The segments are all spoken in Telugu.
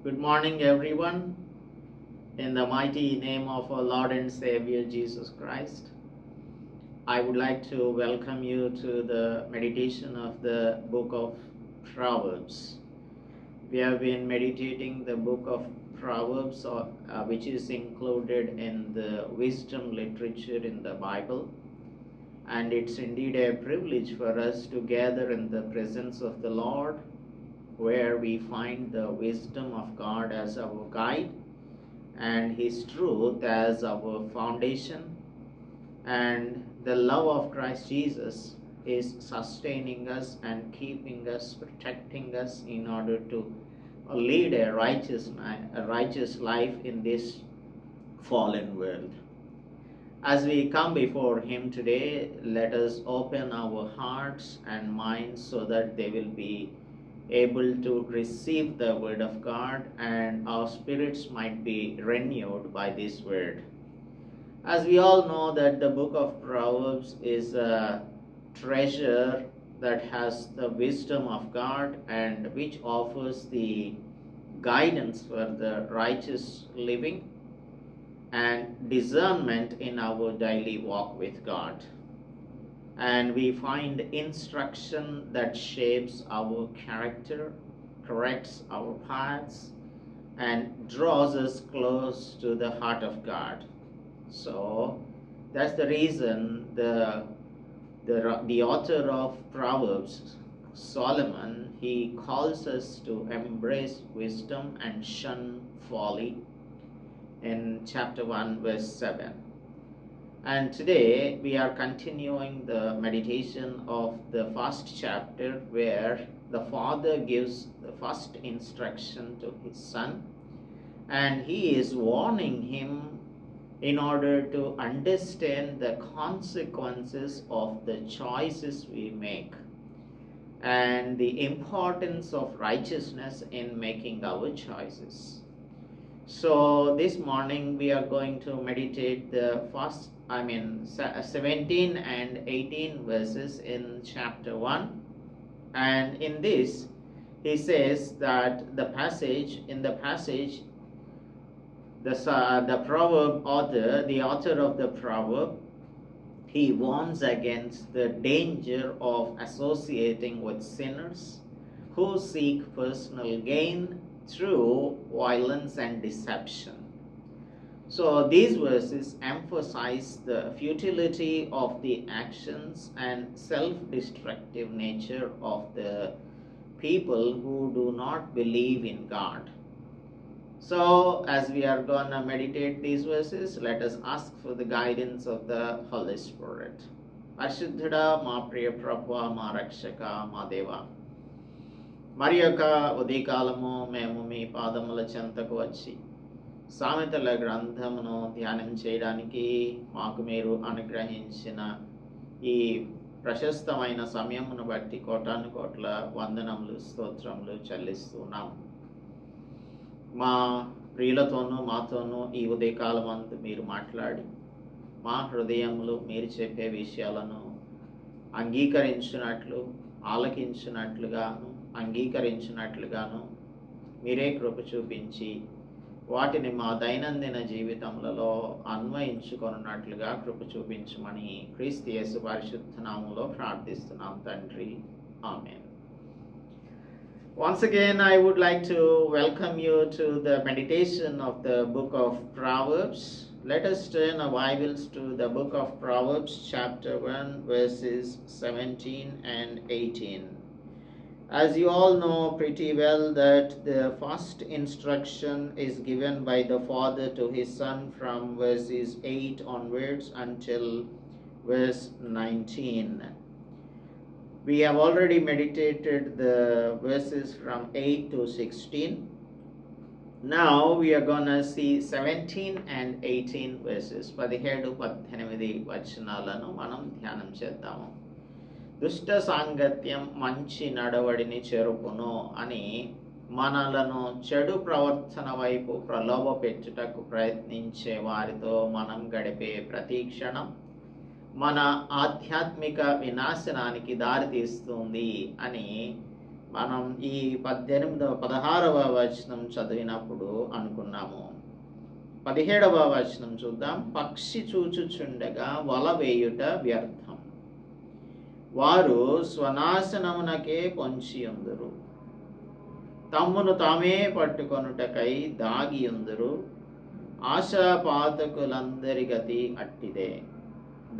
Good morning, everyone. In the mighty name of our Lord and Savior Jesus Christ, I would like to welcome you to the meditation of the book of Proverbs. We have been meditating the book of Proverbs, which is included in the wisdom literature in the Bible. And it's indeed a privilege for us to gather in the presence of the Lord, where we find the wisdom of God as our guide and His truth as our foundation, and the love of Christ Jesus is sustaining us and keeping us, protecting us in order to lead a righteous life in this fallen world. As we come before Him today, let us open our hearts and minds so that they will be able to receive the word of God and our spirits might be renewed by this word. As we all know that the book of Proverbs is a treasure that has the wisdom of God and which offers the guidance for the righteous living and discernment in our daily walk with God. And we find instruction that shapes our character, corrects our paths, and draws us close to the heart of God. So that's the reason the author of Proverbs, Solomon, he calls us to embrace wisdom and shun folly in chapter 1, verse 7. And today we are continuing the meditation of the first chapter, where the father gives the first instruction to his son, and he is warning him in order to understand the consequences of the choices we make and the importance of righteousness in making our choices. So this morning we are going to meditate the 17 and 18 verses in chapter 1. And in this, he says that the proverb author, the author of the proverb, he warns against the danger of associating with sinners who seek personal gain through violence and deception. So these verses emphasize the futility of the actions and self-destructive nature of the people who do not believe in God. So as we are going to meditate these verses, let us ask for the guidance of the Holy Spirit. Parishuddhuda ma priya Prabhuva ma rakshaka ma deva. మరి యొక్క ఉదయకాలము మేము మీ పాదముల చెంతకు వచ్చి సామెతల గ్రంథమును ధ్యానం చేయడానికి మాకు మీరు అనుగ్రహించిన ఈ ప్రశస్తమైన సమయమును బట్టి కోటాను కోట్ల వందనములు స్తోత్రములు చెల్లిస్తున్నాం. మా ప్రియులతోనూ మాతోనూ ఈ ఉదయకాలం అంతా మీరు మాట్లాడి మా హృదయములు మీరు చెప్పే విషయాలను అంగీకరించినట్లు, ఆలకించినట్లుగాను, అంగీకరించినట్లుగాను మీరే కృప చూపించి వాటిని మా దైనందిన జీవితములలో అన్వయించుకొనున్నట్లుగా కృప చూపించమని క్రీస్తు యేసు పరిశుద్ధ నామములో ప్రార్థిస్తున్నాం తండ్రి. ఆమేన్. Once again, I would like to welcome you to the meditation of the book of Proverbs. Let us turn our Bibles to the book of Proverbs, chapter 1, verses 17 and 18. As you all know pretty well that the first instruction is given by the father to his son from verses 8 onwards until verse 19. We have already meditated the verses from 8 to 16. Now we are going to see 17 and 18 verses. 17-18 వచనాలను మనం ధ్యానం చేద్దాము. దుష్ట సాంగత్యం మంచి నడవడిని చెరుపును అని మనలను చెడు ప్రవర్తన వైపు ప్రలోభ పెట్టుటకు ప్రయత్నించే వారితో మనం గడిపే ప్రతి క్షణం మన ఆధ్యాత్మిక వినాశనానికి దారితీస్తుంది అని మనం ఈ 16వ వచనం చదివినప్పుడు అనుకున్నాము. 17వ వచనం చూద్దాం. పక్షి చూచుచుండగా వల వేయుట వ్యర్థం, వారు స్వనాశనమునకే పొంచియుందురు, తమ్మును తామే పట్టుకొనుటకై దాగియుందురు, ఆశాపాతకులందరి గతి అట్టిదే,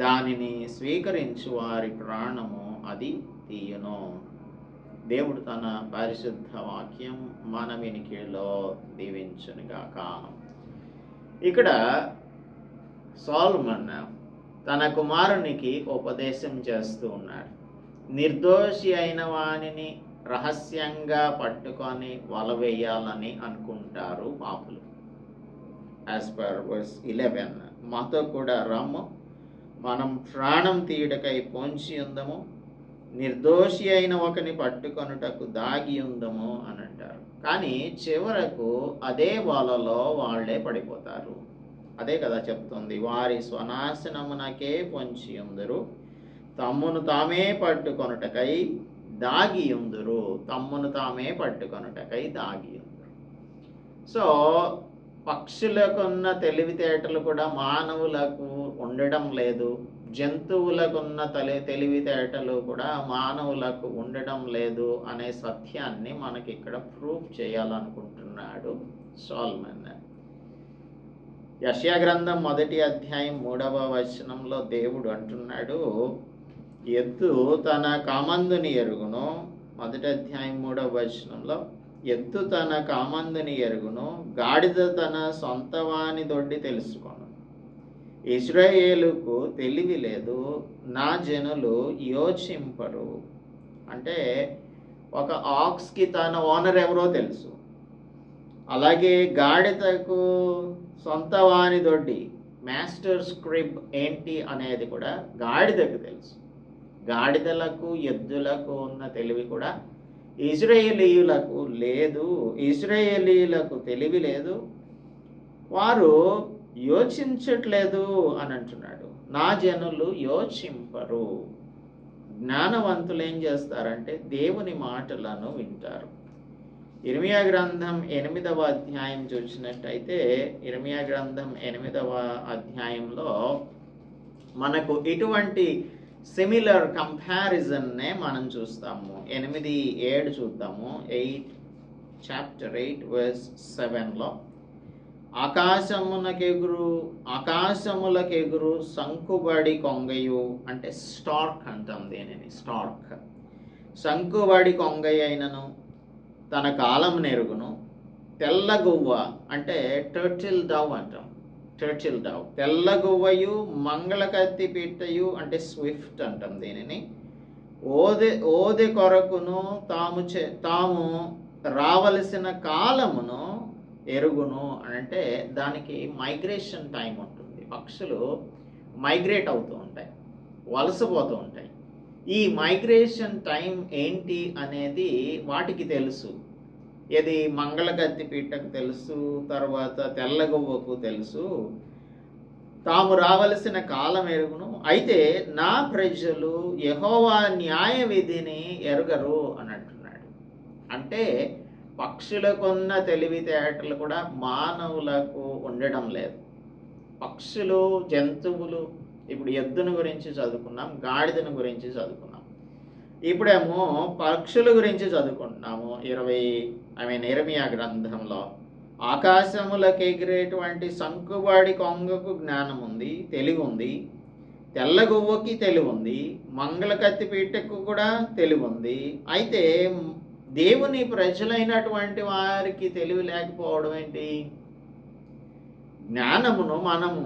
దానిని స్వీకరించు వారి ప్రాణము అది తీయును. దేవుడు తన పరిశుద్ధ వాక్యం మన వినికిడిలో దీవించునుగాక. ఇక్కడ సొలొమన్ తన కుమారునికి ఉపదేశం చేస్తూ ఉన్నాడు. నిర్దోషి అయిన వానిని రహస్యంగా పట్టుకొని వల వేయాలని అనుకుంటారు పాపులు. యాజ్ పర్ వర్స్ 11, మాతో కూడా రమ్ము, మనం ప్రాణం తీయుటకై పొంచి ఉందము, నిర్దోషి అయిన ఒకని పట్టుకొనుటకు దాగి ఉందము అని అంటారు. కానీ చివరకు అదే వలలో వాళ్ళే పడిపోతారు. అదే కదా చెప్తుంది, వారి స్వనాశనమునకే పొంచి ఉందరు, తమ్మును తామే పట్టుకొనుటకై దాగి ఉందరు, తమ్మును తామే పట్టుకొనుటకై దాగి ఉందరు. సో పక్షులకున్న తెలివితేటలు కూడా మానవులకు ఉండడం లేదు, జంతువులకున్న తెలివితేటలు కూడా మానవులకు ఉండడం లేదు అనే సత్యాన్ని మనకి ఇక్కడ ప్రూవ్ చేయాలనుకుంటున్నాడు సొలొమన్. యెషయా గ్రంథం 1వ అధ్యాయం 3వ వచనంలో దేవుడు అంటున్నాడు, ఎద్దు తన కామందుని ఎరుగును. 1వ అధ్యాయం 3వ వచనంలో, ఎద్దు తన కామందుని ఎరుగును, గాడిద తన సొంతవాని దొడ్డి తెలుసుకొను. ఇశ్రాయేలుకు తెలివి లేదు, నా జనులు యోచింపరు. అంటే ఒక ఆక్స్కి తన ఓనర్ ఎవరో తెలుసు, అలాగే గాడిదకు సొంతవాని దొడ్డి, మాస్టర్ స్క్రిబ్ ఏంటి అనేది కూడా గాడిదకు తెలుసు. గాడిదలకు ఎద్దులకు ఉన్న తెలివి కూడా ఇశ్రాయేలీయులకు లేదు. ఇశ్రాయేలీయులకు తెలివి లేదు, వారు యోచించట్లేదు అని అంటున్నాడు. నా జనులు యోచింపరు. జ్ఞానవంతులు ఏం చేస్తారంటే దేవుని మాటలను వింటారు. ఇర్మియా గ్రంథం 8వ అధ్యాయం చూసినట్టయితే, ఇర్మియా గ్రంథం 8వ అధ్యాయంలో మనకు ఇటువంటి సిమిలర్ కంపారిజన్నే మనం చూస్తాము. 8:7 చూద్దాము. చాప్టర్ 8 verse 7లో, ఆకాశములకెగురు సంకుబడి కొంగయు, అంటే స్టార్క్ అంటాం దీనిని, స్టార్క్, సంకుబడి కొంగయ్య అయినను తన కాలం నెరుగును, తెల్లగువ్వ అంటే టర్టిల్ డవ్ అంటాం, టర్టిల్ డవ్, తెల్లగువ్వయు మంగళకత్తి పిట్టయు అంటే స్విఫ్ట్ అంటాం దీనిని, ఓదె కొరకును తాము రావలసిన కాలమును ఎరుగును అంటే దానికి మైగ్రేషన్ టైం ఉంటుంది. పక్షులు మైగ్రేట్ అవుతూ ఉంటాయి, వలసపోతూ ఉంటాయి. ఈ మైగ్రేషన్ టైం ఏంటి అనేది వాటికి తెలుసు. ఇది మంగళగత్తి పీటకు తెలుసు, తర్వాత తెల్లగువ్వకు తెలుసు, తాము రావలసిన కాలం ఎరుగును. అయితే నా ప్రజలు యెహోవా న్యాయ విధిని ఎరుగరు అని అంటున్నాడు. అంటే పక్షులకున్న తెలివితేటలు కూడా మానవులకు ఉండడం లేదు. పక్షులు, జంతువులు, ఇప్పుడు ఎద్దును గురించి చదువుకున్నాం, గాడిదను గురించి చదువుకున్నాం, ఇప్పుడేమో పక్షుల గురించి చదువుకుంటున్నాము. ఇర్మియా గ్రంథంలో ఆకాశములకు ఎగిరేటువంటి సంకుబాడి కొంగకు జ్ఞానం ఉంది, తెలివి ఉంది, తెల్లగువ్వకి తెలివి ఉంది, మంగళకత్తి పీటకు కూడా తెలివి ఉంది. అయితే దేవుని ప్రజలైనటువంటి వారికి తెలివి లేకపోవడం ఏంటి? జ్ఞానమును మనము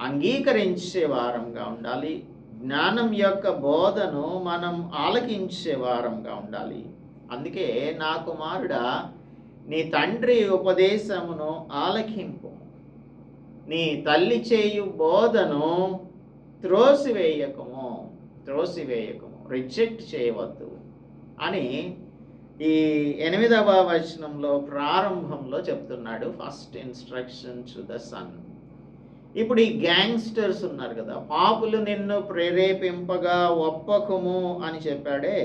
అంగీకరించే వారంగా ఉండాలి, జ్ఞానం యొక్క బోధను మనం ఆలకించే వారంగా ఉండాలి. అందుకే నా కుమారుడా, నీ తండ్రి ఉపదేశమును ఆలకింపు, నీ తల్లి చేయు బోధను త్రోసివేయకము, రిజెక్ట్ చేయవద్దు అని ఈ 8వ వచనంలో ప్రారంభంలో చెప్తున్నాడు. First instruction to the sun. ఇప్పుడు ఈ గ్యాంగ్స్టర్స్ ఉన్నారు కదా, పాపులు నిన్ను ప్రేరేపింపగా ఒప్పకము అని చెప్పాడే,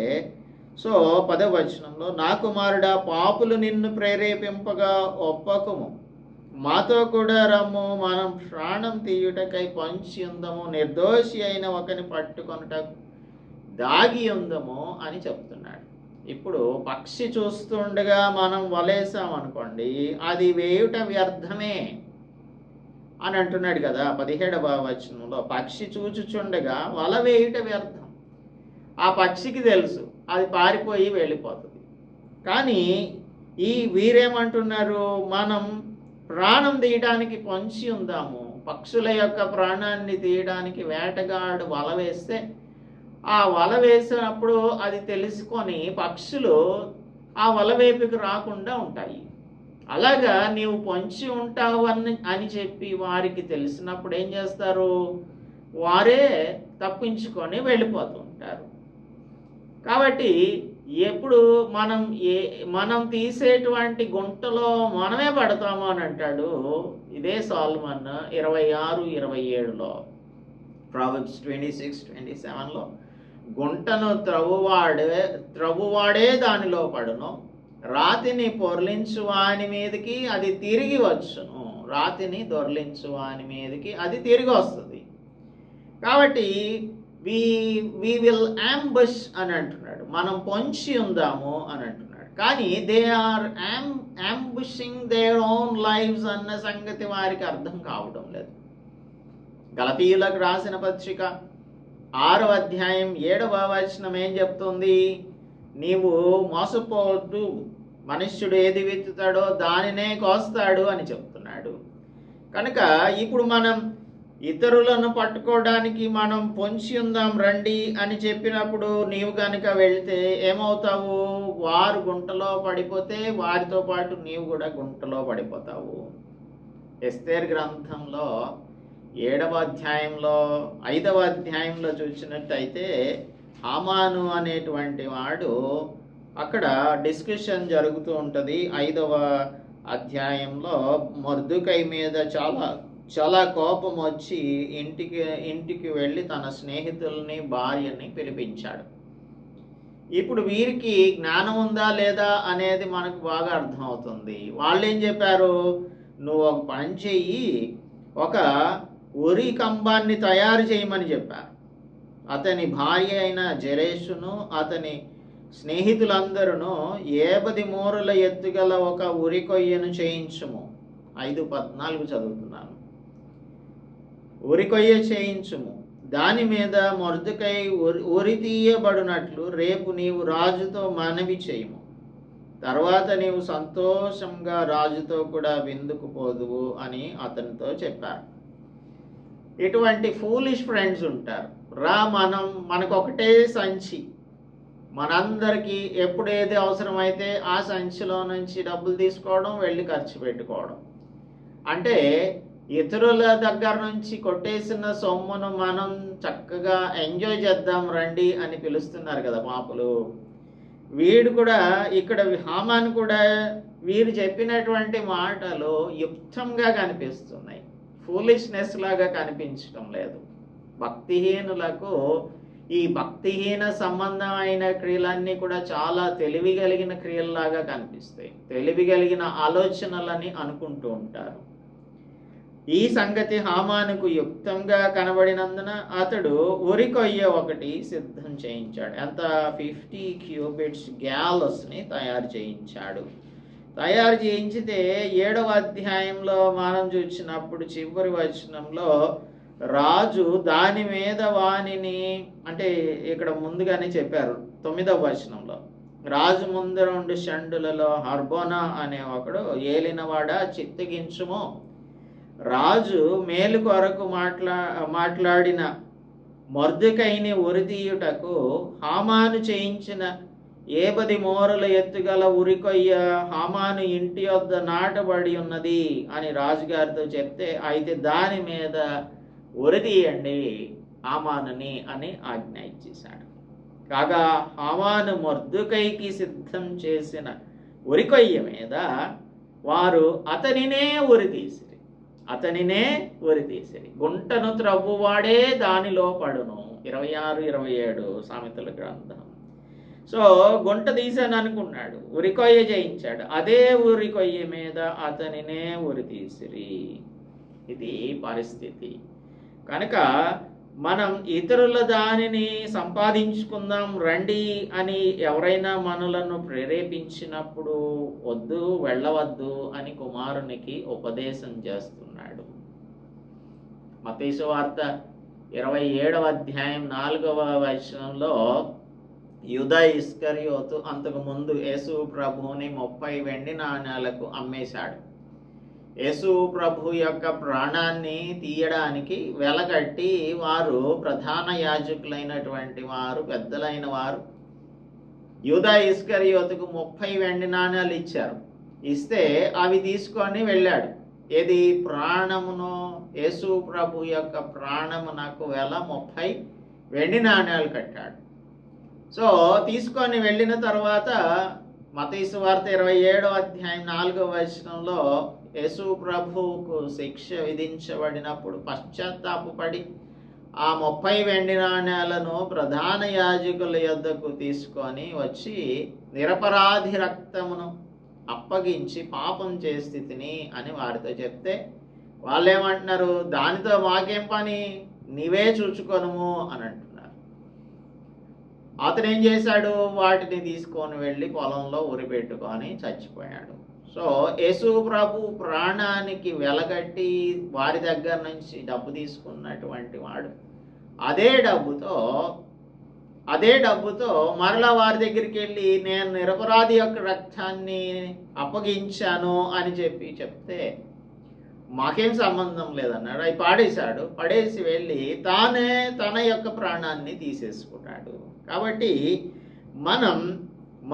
సో 10వ వచనంలో, నా కుమారుడా, పాపులు నిన్ను ప్రేరేపింపగా ఒప్పకుము, మాతో కూడా రమ్ము, మనం ప్రాణం తీయుటకై పొంచి ఉందము, నిర్దోషి అయిన ఒకని పట్టుకొనుటకు దాగి ఉందము అని చెప్తున్నాడు. ఇప్పుడు పక్షి చూస్తుండగా మనం వలేసామనుకోండి, అది వేయుట వ్యర్థమే అని అంటున్నాడు కదా 17వ వచనంలో. పక్షి చూచుచుండగా వల వేయుట వ్యర్థం. ఆ పక్షికి తెలుసు అది పారిపోయి వెళ్ళిపోతుంది. కానీ వీరేమంటున్నారు, మనం ప్రాణం తీయడానికి పొంచి ఉందాము. పక్షుల యొక్క ప్రాణాన్ని తీయడానికి వేటగాడు వల వేస్తే ఆ వల వేసినప్పుడు అది తెలుసుకొని పక్షులు ఆ వల వైపుకి రాకుండా ఉంటాయి. అలాగా నీవు పొంచి ఉంటావు అని చెప్పి వారికి తెలిసినప్పుడు ఏం చేస్తారు, వారే తప్పించుకొని వెళ్ళిపోతూ ఉంటారు. కాబట్టి ఎప్పుడు మనం తీసేటువంటి గుంటలో మనమే పడతాము అని అంటాడు ఇదే సాల్మన్ 26-27లో. ప్రావర్బ్స్ 26-27లో, గుంటను త్రవ్వువాడే దానిలో పడును, రాతిని పొర్లించు వాని మీదకి అది తిరిగి వచ్చును. రాతిని దొర్లించు వాని మీదకి అది తిరిగి వస్తుంది. కాబట్టి వి విల్ అంబుష్ అని అంటున్నాడు, మనం పొంచి ఉందాము అని అంటున్నాడు. కానీ they are ambushing their own lives అన్న సంగతి వారికి అర్థం కావడం లేదు. గలతీయులకు రాసిన పత్రిక 6వ అధ్యాయం 7వ వచనం ఏం చెప్తుంది, నీవు మోసపోవద్దు, మనుష్యుడు ఏది విత్తుతాడో దానినే కోస్తాడు అని చెప్తున్నాడు. కనుక ఇప్పుడు మనం ఇతరులను పట్టుకోవడానికి మనం పొంచి ఉందాం రండి అని చెప్పినప్పుడు నీవు కనుక వెళ్తే ఏమవుతావు, వారు గుంటలో పడిపోతే వారితో పాటు నీవు కూడా గుంటలో పడిపోతావు. ఎస్తేర్ గ్రంథంలో 7వ అధ్యాయంలో 5వ అధ్యాయంలో చూసినట్టయితే హామాను అనేటువంటి వాడు అక్కడ డిస్కషన్ జరుగుతూ ఉంటుంది. 5వ అధ్యాయంలో మొర్దుకై మీద చాలా కోపం వచ్చి ఇంటికి వెళ్ళి తన స్నేహితుల్ని భార్యని పిలిపించాడు. ఇప్పుడు వీరికి జ్ఞానం ఉందా లేదా అనేది మనకు బాగా అర్థమవుతుంది. వాళ్ళు ఏం చెప్పారు, నువ్వు ఒక పని చెయ్యి, ఒక ఉరి కంబాన్ని తయారు చేయమని చెప్పారు. అతని భార్య అయిన జరేషును అతని స్నేహితులందరూ 50 మూరల ఎత్తుగల ఒక ఉరి కొయ్యను చేయించుము. 5:14 చదువుతున్నాను. ఉరి కొయ్య చేయించుము, దాని మీద మొర్దుకై ఉరి తీయబడినట్లు రేపు నీవు రాజుతో మనవి చేయుము. తర్వాత నీవు సంతోషంగా రాజుతో కూడా విందుకు పోదువు అని అతనితో చెప్పారు. ఇటువంటి ఫూలిష్ ఫ్రెండ్స్ ఉంటారు. మనకు ఒకటే సంచి, మనందరికీ ఎప్పుడు ఏది అవసరమైతే ఆ సంచిలో నుంచి డబ్బులు తీసుకోవడం, వెళ్ళి ఖర్చు పెట్టుకోవడం. అంటే ఇతరుల దగ్గర నుంచి కొట్టేసిన సొమ్మును మనం చక్కగా ఎంజాయ్ చేద్దాం రండి అని పిలుస్తున్నారు కదా పాపులు. వీడు కూడా ఇక్కడ హామాను కూడా వీరు చెప్పినటువంటి మాటలు యుక్తంగా కనిపిస్తున్నాయి, ఫూలిష్నెస్ లాగా కనిపించడం లేదు. భక్తిహీనులకు ఈ భక్తిహీన సంబంధమైన క్రియలన్నీ కూడా చాలా తెలివి కలిగిన క్రియల్లాగా కనిపిస్తాయి, తెలివి కలిగిన ఆలోచనలని అనుకుంటూ ఉంటారు. ఈ సంగతి హామానుకు యుక్తంగా కనబడినందున అతడు ఉరి కొయ్య ఒకటి సిద్ధం చేయించాడు. ఎంత 50 క్యూబిట్స్ గ్యాలస్ని తయారు చేయించాడు. తయారు చేయించితే 7వ అధ్యాయంలో మనం చూసినప్పుడు చివరి వచనంలో రాజు దాని మీద వానిని, అంటే ఇక్కడ ముందుగానే చెప్పారు 9వ వచనంలో, రాజు ముందు 2 షండులలో హర్బోనా అనే ఒకడు ఏలినవాడ చిత్తగించుము, రాజు మేలు కొరకు మాట్లాడిన మొర్దుకైని ఉరితీయుటకు హామాను చేయించిన 50 మూరల ఎత్తుగల ఉరికొయ్య హామాను ఇంటి వద్ద నాటబడి ఉన్నది అని రాజుగారితో చెప్తే, అయితే దాని మీద ఉరితీయండి హామానుని అని ఆజ్ఞ ఇచ్చేశాడు. కాగా హామాను మొర్దుకైకి సిద్ధం చేసిన ఉరికొయ్య మీద వారు అతనినే ఉరితీసిరి. గుంటను త్రవ్వువాడే దానిలో పడును. 26-27 సామెతల గ్రంథం. సో గుంట తీసాను అనుకున్నాడు, ఉరికొయ్య చేయించాడు. అదే ఉరికొయ్య మీద అతనినే ఉరి తీసిరి. ఇది పరిస్థితి. కనుక మనం ఇతరుల దానిని సంపాదించుకుందాం రండి అని ఎవరైనా మనలను ప్రేరేపించినప్పుడు వద్దు, వెళ్ళవద్దు అని కుమారునికి ఉపదేశం చేస్తున్నాడు. మత్తయి సువార్త 27వ అధ్యాయం 4వ వచనంలో యూదా ఇస్కరియోతు అంతకు ముందు యేసు ప్రభువుని 30 వెండి నాణ్యాలకు అమ్మేశాడు. యేసు ప్రభు యొక్క ప్రాణాన్ని తీయడానికి వెలకట్టి వారు ప్రధాన యాజకులైనటువంటి వారు, పెద్దలైన వారు యూదా ఇస్కరియోతుకు 30 వెండి నాణ్యాలు ఇచ్చారు. ఇస్తే అవి తీసుకొని వెళ్ళాడు. ఏది? ప్రాణమును, యేసు ప్రభు యొక్క ప్రాణమునకు వెల 30 వెండి నాణ్యాలు కట్టాడు. సో తీసుకొని వెళ్ళిన తర్వాత మత్తయి సువార్త 27వ అధ్యాయం 4వ వచనంలో యేసు ప్రభువుకు శిక్ష విధించబడినప్పుడు పశ్చాత్తాపపడి ఆ 30 వెండి నాణ్యాలను ప్రధాన యాజకుల యొద్దకు తీసుకొని వచ్చి నిరపరాధి రక్తమును అప్పగించి పాపం చేసి తిని అని వారితో చెప్తే వాళ్ళు ఏమంటున్నారు? దానితో మాకేం పని, నీవే చూచుకొనుము అని అంటున్నారు. అతను ఏం చేశాడు? వాటిని తీసుకొని వెళ్ళి పొలంలో ఉరిపెట్టుకొని చచ్చిపోయాడు. సో యేసు ప్రభు ప్రాణానికి వెలగట్టి వారి దగ్గర నుంచి డబ్బు తీసుకున్నటువంటి వాడు అదే డబ్బుతో మరలా వారి దగ్గరికి వెళ్ళి నేను నిరపరాధి యొక్క రక్తాన్ని అప్పగించాను అని చెప్తే మాకేం సంబంధం లేదన్నాడు. అవి పాడేశాడు. పడేసి వెళ్ళి తానే తన యొక్క ప్రాణాన్ని తీసేసుకున్నాడు. కాబట్టి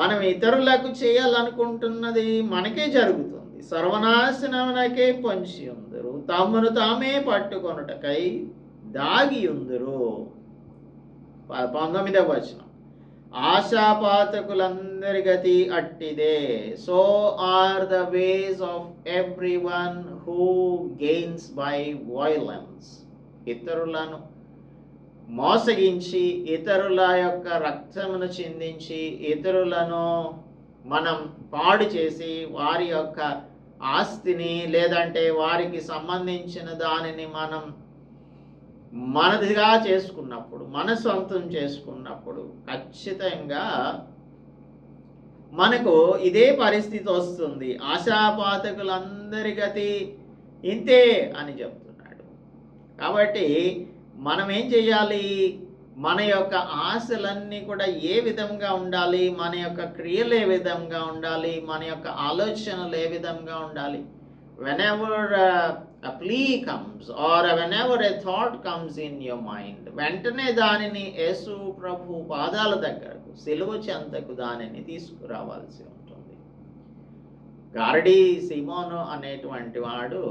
మనం ఇతరులకు చేయాలనుకుంటున్నది మనకే జరుగుతుంది. సర్వనాశనమునకే పొంచి ఉందరు, తమను తామే పట్టుకొనుటకై దాగి ఉందరు. 19వ వచనం, ఆశాపాతకులందరి గతి అట్టిదే. So are the ways of every one who gains by violence. ఇతరులను మోసగించి, ఇతరుల యొక్క రక్తమును చిందించి, ఇతరులను మనం పాడు చేసి వారి యొక్క ఆస్తిని లేదంటే వారికి సంబంధించిన దానిని మనం మనదిగా చేసుకున్నప్పుడు, మన సొంతం చేసుకున్నప్పుడు ఖచ్చితంగా మనకు ఇదే పరిస్థితి వస్తుంది. ఆశాపాతకులందరి గతి ఇంతే అని చెప్తున్నాడు. కాబట్టి మనం ఏం చేయాలి? మన యొక్క ఆశలన్నీ కూడా ఏ విధంగా ఉండాలి, మన యొక్క క్రియలు ఏ విధంగా ఉండాలి, మన యొక్క ఆలోచనలు ఏ విధంగా ఉండాలి? whenever a plea comes or whenever a thought comes in your mind, వెంటనే దానిని యేసు ప్రభు పాదాల దగ్గరకు, సిలువ చెంతకు దానిని తీసుకురావాల్సి ఉంటుంది. గారడీ సీమోను అనేటువంటి వాడు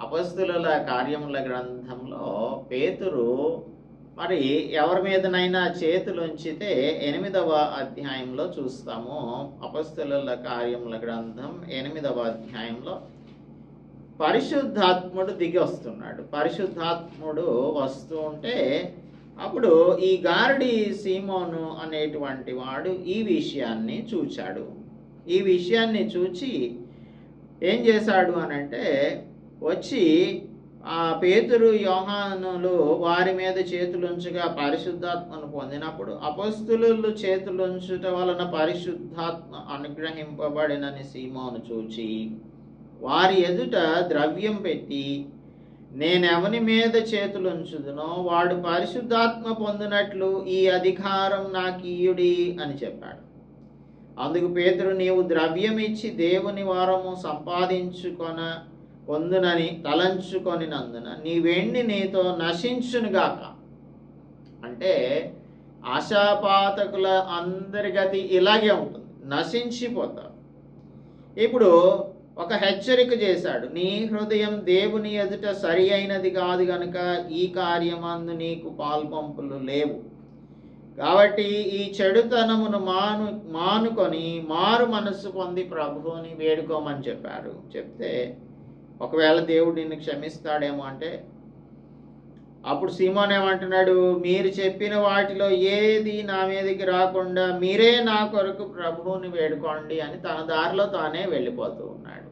అపొస్తలుల కార్యముల గ్రంథంలో పేతురు మరి ఎవరి మీదనైనా చేతులు ఉంచితే 8వ అధ్యాయంలో చూస్తాము. అపొస్తలుల కార్యముల గ్రంథం 8వ అధ్యాయంలో పరిశుద్ధాత్ముడు దిగి వస్తున్నాడు. పరిశుద్ధాత్ముడు వస్తూ ఉంటే అప్పుడు ఈ గారడీ సీమోను అనేటువంటి వాడు ఈ విషయాన్ని చూచాడు. ఈ విషయాన్ని చూచి ఏం చేశాడు అనంటే, వచ్చి ఆ పేతురు యోహానులు వారి మీద చేతులుంచగా పరిశుద్ధాత్మను పొందినప్పుడు అపొస్తలులు చేతులుంచుట వలన పరిశుద్ధాత్మ అనుగ్రహింపబడినని సీమోను చూచి వారి ఎదుట ద్రవ్యం పెట్టి, నేనెవని మీద చేతులుంచుదునో వాడు పరిశుద్ధాత్మ పొందినట్లు ఈ అధికారం నాకు ఇయ్యుడి అని చెప్పాడు. అందుకు పేతురు, నీవు ద్రవ్యం ఇచ్చి దేవుని వారము పొందునని తలంచుకొనినందున నీ వెండి నీతో నశించునుగాక. అంటే ఆశాపాతకుల అందరి గతి ఇలాగే ఉంటుంది, నశించిపోతారు. ఇప్పుడు ఒక హెచ్చరిక చేశాడు, నీ హృదయం దేవుని ఎదుట సరి అయినది కాదు గనుక ఈ కార్యమందు నీకు పాల్పంపులు లేవు. కాబట్టి ఈ చెడుతనమును మానుకొని మారు మనస్సు పొంది ప్రభువుని వేడుకోమని చెప్పారు. చెప్తే ఒకవేళ దేవుడు నిన్ను క్షమిస్తాడేమో అంటే అప్పుడు సీమోన్ ఏమంటున్నాడు, మీరు చెప్పిన వాటిలో ఏది నా మీదకి రాకుండా మీరే నా కొరకు ప్రభువుని వేడుకోండి అని తన దారిలో తానే వెళ్ళిపోతూ ఉన్నాడు.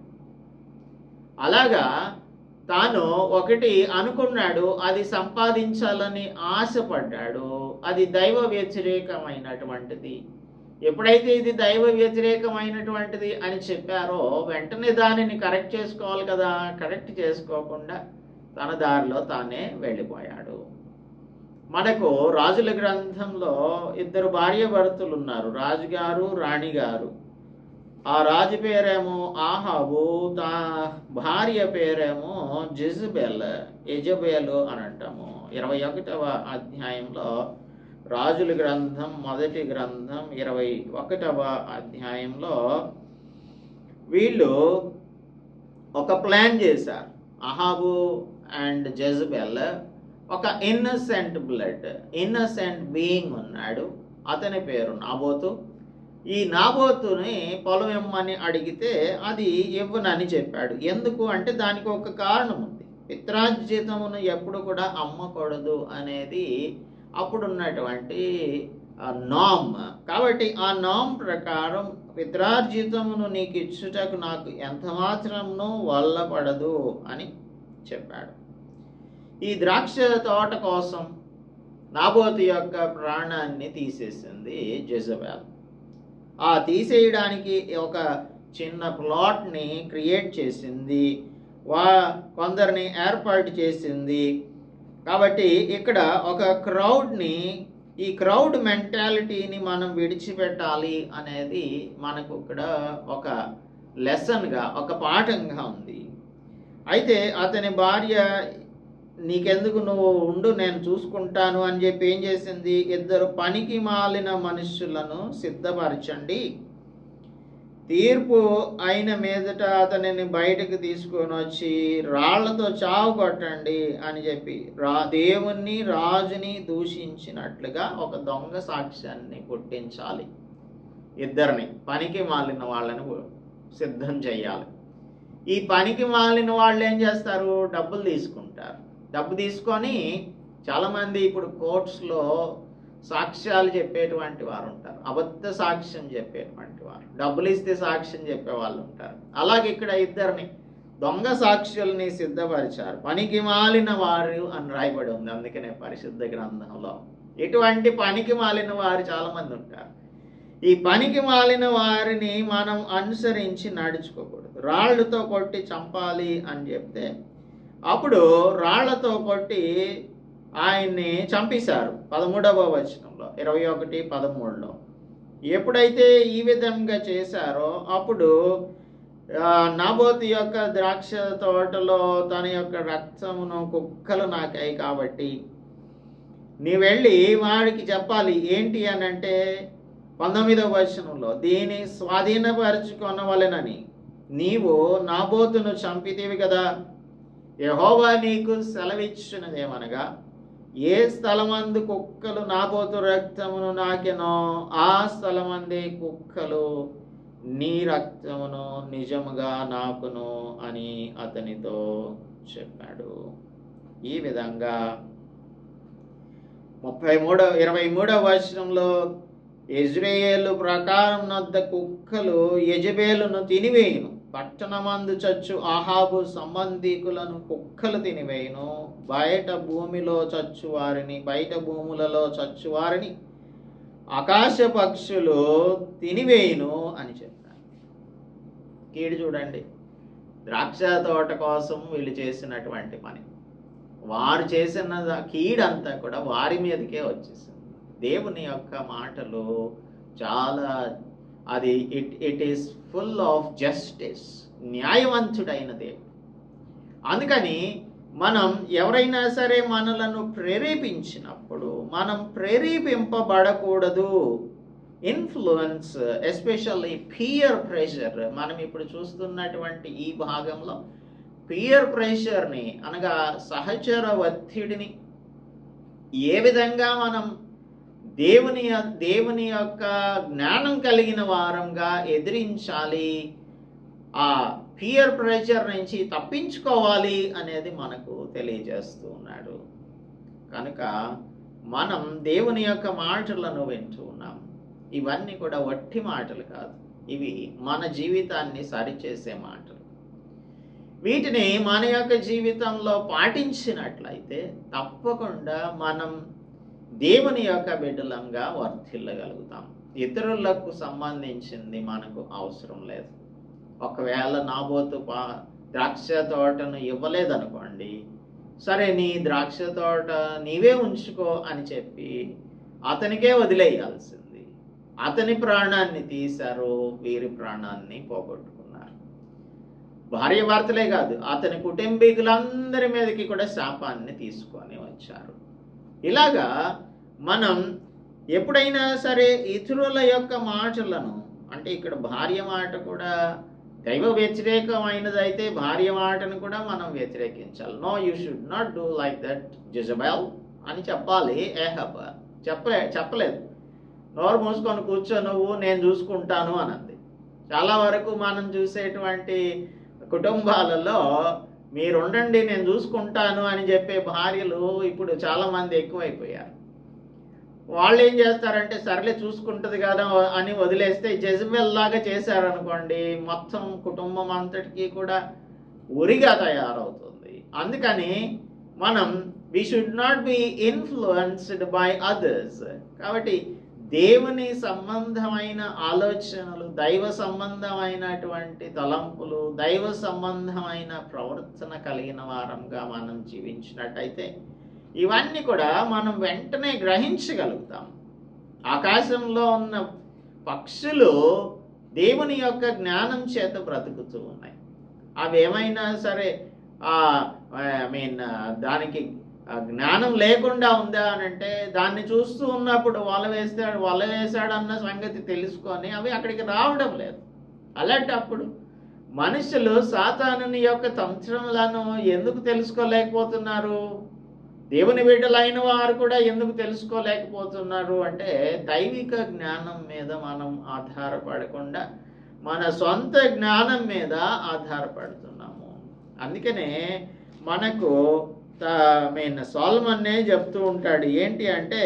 అలాగా తాను ఒకటి అనుకున్నాడు, అది సంపాదించాలని ఆశపడ్డాడు. అది దైవ వ్యతిరేకమైనటువంటిది. ఎప్పుడైతే ఇది దైవ వ్యతిరేకమైనటువంటిది అని చెప్పారో వెంటనే దానిని కరెక్ట్ చేసుకోవాలి కదా. కరెక్ట్ చేసుకోకుండా తన దారిలో తానే వెళ్ళిపోయాడు. మనకు రాజుల గ్రంథంలో 2 భార్యాభర్తలు ఉన్నారు, రాజుగారు రాణిగారు. ఆ రాజు పేరేమో ఆహాబు, భార్య పేరేమో యెజబెలు అని అంటాము. 21వ అధ్యాయంలో రాజుల గ్రంథం మొదటి గ్రంథం 21వ అధ్యాయంలో వీళ్ళు ఒక ప్లాన్ చేశారు. అహాబు అండ్ జెజబెల్ ఒక ఇన్నసెంట్ బీయింగ్ ఉన్నాడు. అతని పేరు నాబోతు. ఈ నాబోతుని పొలం ఇమ్మని అడిగితే అది ఇవ్వనని చెప్పాడు. ఎందుకు అంటే దానికి ఒక కారణం ఉంది. పిత్రార్జితమును ఎప్పుడు కూడా అమ్మకూడదు అనేది అప్పుడున్నటువంటి నామ్. కాబట్టి ఆ నామ్ ప్రకారం పిత్రార్జితమును నీకు ఇచ్చుటకు నాకు ఎంత మాత్రమును వల్లపడదు అని చెప్పాడు. ఈ ద్రాక్ష తోట కోసం నాబోతు యొక్క ప్రాణాన్ని తీసేసింది జెజబెల్. ఆ తీసేయడానికి ఒక చిన్న ప్లాట్ని క్రియేట్ చేసింది, కొందరిని ఏర్పాటు చేసింది. కాబట్టి ఇక్కడ ఒక ఈ క్రౌడ్ మెంటాలిటీని మనం విడిచిపెట్టాలి అనేది మనకు ఇక్కడ ఒక లెసన్గా, ఒక పాఠంగా ఉంది. అయితే అతని భార్య నీకెందుకు, నువ్వు ఉండు, నేను చూసుకుంటాను అని చెప్పి ఏం చేసింది, 2 పనికి మాలిన మనుషులను సిద్ధపరచండి, తీర్పు అయిన మీదట అతనిని బయటకు తీసుకొని వచ్చి రాళ్లతో చావు కొట్టండి అని చెప్పి దేవుణ్ణి రాజుని దూషించినట్లుగా ఒక దొంగ సాక్ష్యాన్ని పుట్టించాలి. 2 పనికి మాలిన వాళ్ళని సిద్ధం చేయాలి. ఈ పనికి మాలిన వాళ్ళు ఏం చేస్తారు, డబ్బులు తీసుకుంటారు. డబ్బు తీసుకొని చాలామంది ఇప్పుడు కోర్ట్స్లో సాక్ష్యాలు చెప్పేటువంటి వారు ఉంటారు, అబద్ధ సాక్ష్యం చెప్పేటువంటి వారు, డబ్బులు ఇస్తే సాక్ష్యం చెప్పే వాళ్ళు ఉంటారు. అలాగే ఇక్కడ 2 దొంగ సాక్షుల్ని సిద్ధపరిచారు. పనికి మాలిన వారు అని రాయబడి ఉంది. అందుకనే పరిశుద్ధ గ్రంథంలో ఇటువంటి పనికి మాలిన వారు చాలామంది ఉంటారు. ఈ పనికి మాలిన వారిని మనం అనుసరించి నడుచుకోకూడదు. రాళ్లతో కొట్టి చంపాలి అని చెప్తే అప్పుడు రాళ్లతో కొట్టి ఆయన్ని చంపేశారు. 13వ వచనంలో 21:13లో ఎప్పుడైతే ఈ విధంగా చేశారో అప్పుడు నాబోతు యొక్క ద్రాక్ష తోటలో తన యొక్క రక్తమును కుక్కలు నాకాయి కాబట్టి నీ వెళ్ళి వాడికి చెప్పాలి. ఏంటి అని అంటే 19వ వచనంలో దీన్ని స్వాధీనపరచుకొనవలెనని నీవు నాబోతును చంపితేవి కదా. యెహోవా నీకు సెలవిచ్చినదేమనగా, ఏ స్థలమందు కుక్కలు నాబోతు రక్తమును నాకెనో ఆ స్థలమందే కుక్కలు నీ రక్తమును నిజముగా నాకును అని అతనితో చెప్పాడు. ఈ విధంగా 23వ వచనంలో యెజ్రెయేలు ప్రకారం నొద్ద కుక్కలు యెజబెలును తినివేయును, పట్టణమందు చచ్చు ఆహాబు సంబంధికులను కుక్కలు తినివేయును, బయట భూములలో చచ్చువారిని ఆకాశ పక్షులు తినివేయును అని చెప్పారు. కీడు చూడండి, ద్రాక్ష తోట కోసం వీళ్ళు చేసినటువంటి పని, వారు చేసిన కీడంతా కూడా వారి మీదకే వచ్చేసింది. దేవుని యొక్క మాటలు చాలా it is full of justice, న్యాయవంతుడైన దేవుడు. అందుకని మనం ఎవరైనా సరే మనలను ప్రేరేపించినప్పుడు మనం ప్రేరేపింపబడకూడదు. ఇన్ఫ్లుయెన్స్, ఎస్పెషల్లీ పియర్ ప్రెషర్, మనం ఇప్పుడు చూస్తున్నటువంటి ఈ భాగంలో పియర్ ప్రెషర్ని అనగా సహచర ఒత్తిడిని ఏ విధంగా మనం దేవుని యొక్క జ్ఞానం కలిగిన వారంగా ఎదిరించాలి, ఆ పియర్ ప్రెషర్ నుంచి తప్పించుకోవాలి అనేది మనకు తెలియజేస్తూ ఉన్నాడు. కనుక మనం దేవుని యొక్క మాటలను వింటూ ఉన్నాం. ఇవన్నీ కూడా వట్టి మాటలు కాదు, ఇవి మన జీవితాన్ని సరిచేసే మాటలు. వీటిని మన యొక్క జీవితంలో పాటించినట్లయితే తప్పకుండా మనం దేవుని యొక్క బిడ్డలంగా వర్ధిల్లగలుగుతాం. ఇతరులకు సంబంధించింది మనకు అవసరం లేదు. ఒకవేళ నాబోతు ద్రాక్ష తోటను ఇవ్వలేదనుకోండి, సరే నీ ద్రాక్ష తోట నీవే ఉంచుకో అని చెప్పి అతనికే వదిలేయాల్సింది. అతని ప్రాణాన్ని తీశారు, వీరి ప్రాణాన్ని పోగొట్టుకున్నారు. భార్యాభర్తలే కాదు, అతని కుటుంబీకులందరి మీదకి కూడా శాపాన్ని తీసుకొని వచ్చారు. ఇలాగా మనం ఎప్పుడైనా సరే ఇతరుల యొక్క మాటలను, అంటే ఇక్కడ భార్య మాట కూడా దైవ వ్యతిరేకమైనదైతే భార్య మాటను కూడా మనం వ్యతిరేకించాలి. No, you should not do like that Jezebel అని చెప్పాలి. ఏహబ్ చెప్పలేదు. నోరు మూసుకొని కూర్చో, నువ్వు నేను చూసుకుంటాను అన్నది. చాలా వరకు మనం చూసేటువంటి కుటుంబాలలో మీరుండండి నేను చూసుకుంటాను అని చెప్పే భార్యలు ఇప్పుడు చాలామంది ఎక్కువైపోయారు. వాళ్ళు ఏం చేస్తారంటే సర్లే చూసుకుంటుంది కదా అని వదిలేస్తే జెజబెల్ లాగా చేశారనుకోండి, మొత్తం కుటుంబం అంతటికీ కూడా ఉరిగా తయారవుతుంది. అందుకని మనం we should not be influenced by others. కాబట్టి దేవుని సంబంధమైన ఆలోచనలు, దైవ సంబంధమైనటువంటి తలంపులు, దైవ సంబంధమైన ప్రవర్తన కలిగిన వారంగా మనం జీవించినట్టయితే ఇవన్నీ కూడా మనం వెంటనే గ్రహించగలుగుతాం. ఆకాశంలో ఉన్న పక్షులు దేవుని యొక్క జ్ఞానం చేత బ్రతుకుతూ ఉన్నాయి. అవి ఏమైనా సరే దానికి జ్ఞానం లేకుండా ఉందా అని అంటే దాన్ని చూస్తూ ఉన్నప్పుడు వల వేశాడు అన్న సంగతి తెలుసుకొని అవి అక్కడికి రావడం లేదు. అలాంటప్పుడు మనుషులు సాతానుని యొక్క తంత్రములను ఎందుకు తెలుసుకోలేకపోతున్నారు? దేవుని బిడ్డలైన వారు కూడా ఎందుకు తెలుసుకోలేకపోతున్నారు అంటే దైవిక జ్ఞానం మీద మనం ఆధారపడకుండా మన సొంత జ్ఞానం మీద ఆధారపడుతున్నాము. అందుకనే మనకు సోలమన్నే చెప్తూ ఉంటాడు, ఏంటి అంటే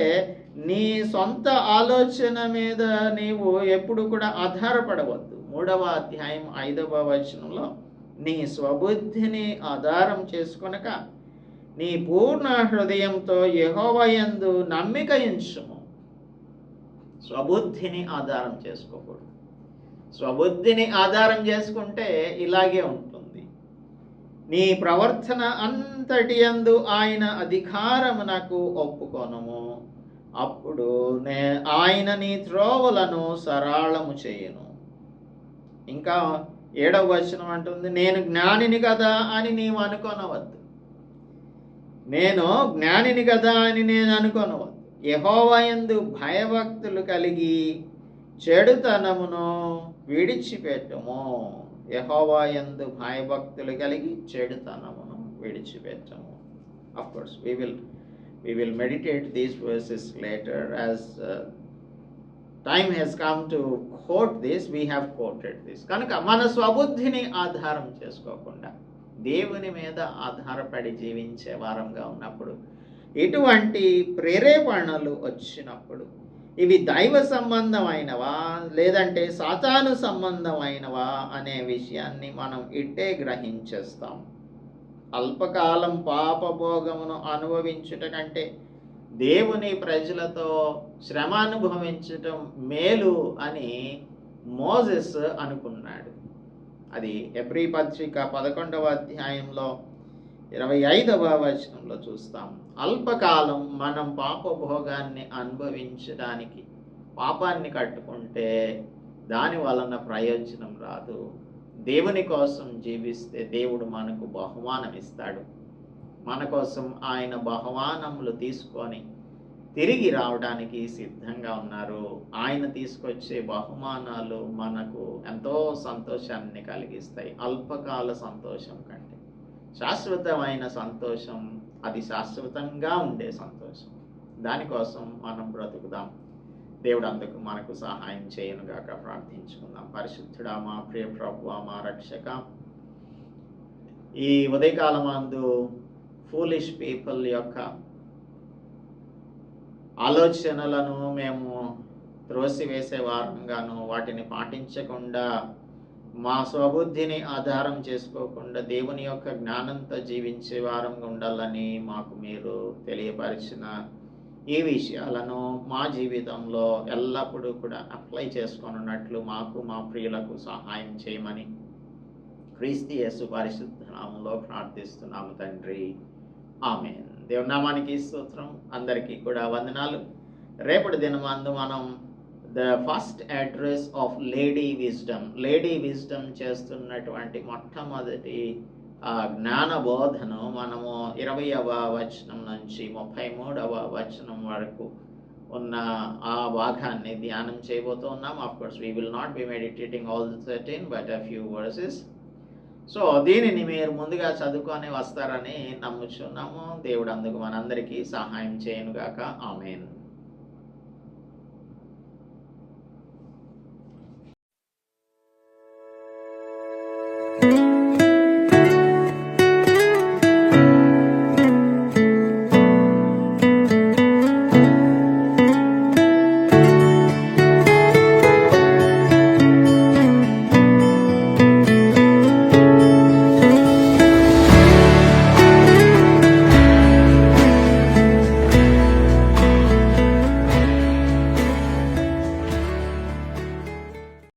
నీ సొంత ఆలోచన మీద నీవు ఎప్పుడు కూడా ఆధారపడవద్దు. 3వ అధ్యాయం 5వ వచనంలో నీ స్వబుద్ధిని ఆధారం చేసుకొనక నీ పూర్ణ హృదయంతో యెహోవా యందు నమ్మిక ఉంచుము. స్వబుద్ధిని ఆధారం చేసుకోకూడదు. స్వబుద్ధిని ఆధారం చేసుకుంటే ఇలాగే ఉంటుంది. నీ ప్రవర్తన అంతటి యందు ఆయన అధికారమునకు ఒప్పుకొనుము, అప్పుడు ఆయన నీ త్రోవలను సరళము చేయును. ఇంకా 7వ వచనం అంటుంది, నేను జ్ఞానిని కదా అని నీవు అనుకొనవద్దు. నేను జ్ఞానిని కదా అని నేను అనుకొనవద్దు. యెహోవా యందు భయభక్తులు కలిగి చెడుతనమును విడిచిపెట్టుము. యెహోవా యందు భయభక్తులు కలిగి చెడుతనమును విడిచిపెట్టము. Of course, we will meditate these verses later as time has come to quote this. We have quoted this. కనుక మన స్వబుద్ధిని ఆధారం చేసుకోకుండా దేవుని మీద ఆధారపడి జీవించే వారంగా ఉన్నప్పుడు ఇటువంటి ప్రేరేపణలు వచ్చినప్పుడు ఇవి దైవ సంబంధమైనవా లేదంటే సాతాను సంబంధమైనవా అనే విషయాన్ని మనం ఇట్టే గ్రహించేస్తాం. అల్పకాలం పాపభోగమును అనుభవించుట కంటే దేవుని ప్రజలతో శ్రమ అనుభవించటం మేలు అని మోసెస్ అనుకున్నాడు. అది హెబ్రీ పత్రిక 11వ అధ్యాయంలో 25వ వచనంలో చూస్తాం. అల్పకాలం మనం పాపభోగాన్ని అనుభవించడానికి పాపాన్ని కట్టుకుంటే దాని వలన ప్రయోజనం రాదు. దేవుని కోసం జీవిస్తే దేవుడు మనకు బహుమానం ఇస్తాడు. మన కోసం ఆయన బహుమానములు తీసుకొని తిరిగి రావడానికి సిద్ధంగా ఉన్నారు. ఆయన తీసుకొచ్చే బహుమానాలు మనకు ఎంతో సంతోషాన్ని కలిగిస్తాయి. అల్పకాల సంతోషం కంటే శాశ్వతమైన సంతోషం, అది శాశ్వతంగా ఉండే సంతోషం. దానికోసం మనం బ్రతుకుదాం. దేవుడు అందుకు మనకు సహాయం చేయనుగాక. ప్రార్థించుకుందాం. పరిశుద్ధుడా, మా ప్రియ ప్రభువా, మా రక్షక, ఈ ఉదయకాలమందు ఫూలిష్ పీపుల్ యొక్క ఆలోచనలను మేము త్రోసివేసే వారంగాను, వాటిని పాటించకుండా మా స్వబుద్ధిని ఆధారం చేసుకోకుండా దేవుని యొక్క జ్ఞానంతో జీవించే వారంగా ఉండాలని మాకు మీరు తెలియపరిచిన ఈ విషయాలను మా జీవితంలో ఎల్లప్పుడూ కూడా అప్లై చేసుకొనున్నట్లు మాకు మా ప్రియులకు సహాయం చేయమని క్రీస్తు యేసు పరిశుద్ధ నామములో ప్రార్థిస్తున్నాము తండ్రి, ఆమేన్. దేవుని నామానికి స్తోత్రం. అందరికీ కూడా వందనాలు. రేపటి దినమందు మనం the first address of lady wisdom చేస్తున్నటువంటి మొట్టమొదటి జ్ఞాన బోధను మనము 20వ వచనం నుంచి 33వ వచనం వరకు ఉన్న ఆ భాగాన్ని ధ్యానం చేయబోతున్నాం. Of course we will not be meditating all the 13 but a few verses. So దీనిని మీరు ముందుగా చదువుకొని వస్తారని నమ్ముచున్నాము. దేవుడు అందుకు మనందరికీ సహాయం చేయనుగాక. ఆమేన్.